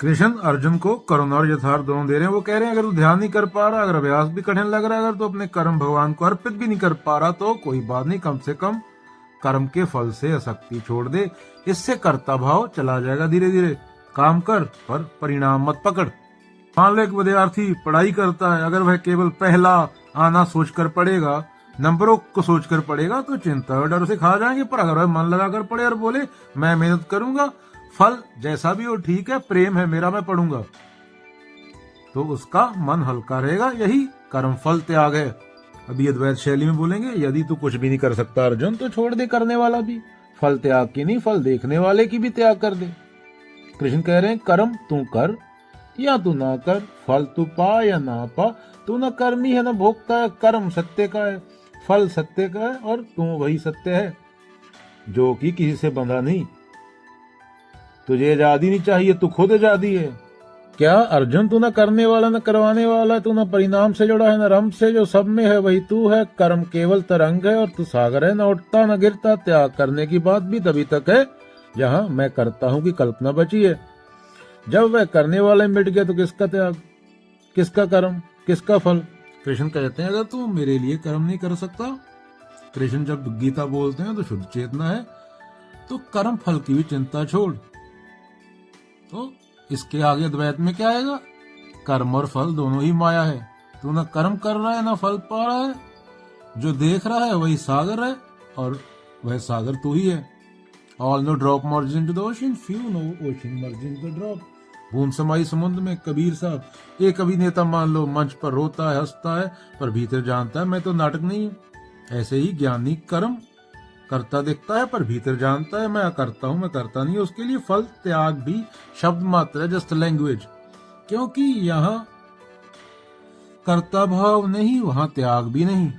कृष्ण अर्जुन को करुण और यथार्थ दोनों दे रहे हैं। वो कह रहे हैं अगर तू ध्यान नहीं कर पा रहा, अगर अभ्यास भी कठिन लग रहा है, अगर तू अपने कर्म भगवान को अर्पित भी नहीं कर पा रहा तो कोई बात नहीं, कम से कम कर्म के फल से आसक्ति छोड़ दे। इससे कर्ता भाव चला जाएगा धीरे धीरे। काम कर पर परिणाम मत पकड़। मान लो एक विद्यार्थी पढ़ाई करता है, अगर वह केवल पहला आना सोचकर पढ़ेगा, नंबरों को सोचकर पढ़ेगा तो चिंता और डर से खा जाएंगे। पर अगर वह मन लगाकर पढ़े और बोले मैं मेहनत करूंगा, फल जैसा भी हो ठीक है, प्रेम है मेरा, मैं पढ़ूंगा, तो उसका मन हल्का रहेगा। यही कर्म फल त्याग है। अभी अद्वैत शैली में बोलेंगे, यदि तू कुछ भी नहीं कर सकता अर्जुन तो छोड़ दे करने वाला भी। फल त्याग की नहीं, फल देखने वाले की भी त्याग कर दे। कृष्ण कह रहे हैं कर्म तू कर या तू ना कर, फल तू पा या ना पा, तू न कर्मी है न भोगता है। कर्म सत्य का है, फल सत्य का है, और तू वही सत्य है जो कि किसी से बंधा नहीं। तुझे आजादी नहीं चाहिए, तू खुद आजादी है। क्या अर्जुन, तू न करने वाला न करवाने वाला, तू न परिणाम से जुड़ा है न रम से, जो सब में है वही तू है। कर्म केवल तरंग है और तू सागर है, न उठता न गिरता। त्याग करने की बात भी तभी तक है जहाँ मैं करता हूँ की कल्पना बची है। जब वह करने वाला मिट गया तो किसका त्याग, किसका कर्म, किसका फल। कृष्ण कहते हैं अगर तू मेरे लिए कर्म नहीं कर सकता, कृष्ण जब गीता बोलते हैं तो शुद्ध चेतना है, तो कर्म फल की भी चिंता छोड़। तो इसके आगे द्वैत में क्या आएगा, कर्म और फल दोनों ही माया है। तू ना कर्म कर रहा है ना फल पा रहा है, जो देख रहा है वही सागर है और वह सागर तू ही है। All no drop merges into the ocean, few no ocean merges into the drop। बूंद समाई समुद्र में। कबीर साहब। एक अभिनेता मान लो मंच पर रोता है, हंसता है, पर भीतर जानता है मैं तो नाटक नहीं हूँ। ऐसे ही ज्ञानी कर्म करता दिखता है पर भीतर जानता है मैं करता हूँ, मैं करता नहीं। उसके लिए फल त्याग भी शब्द मात्र है, जस्ट लैंग्वेज। क्योंकि यहाँ कर्ता भाव नहीं, वहां त्याग भी नहीं।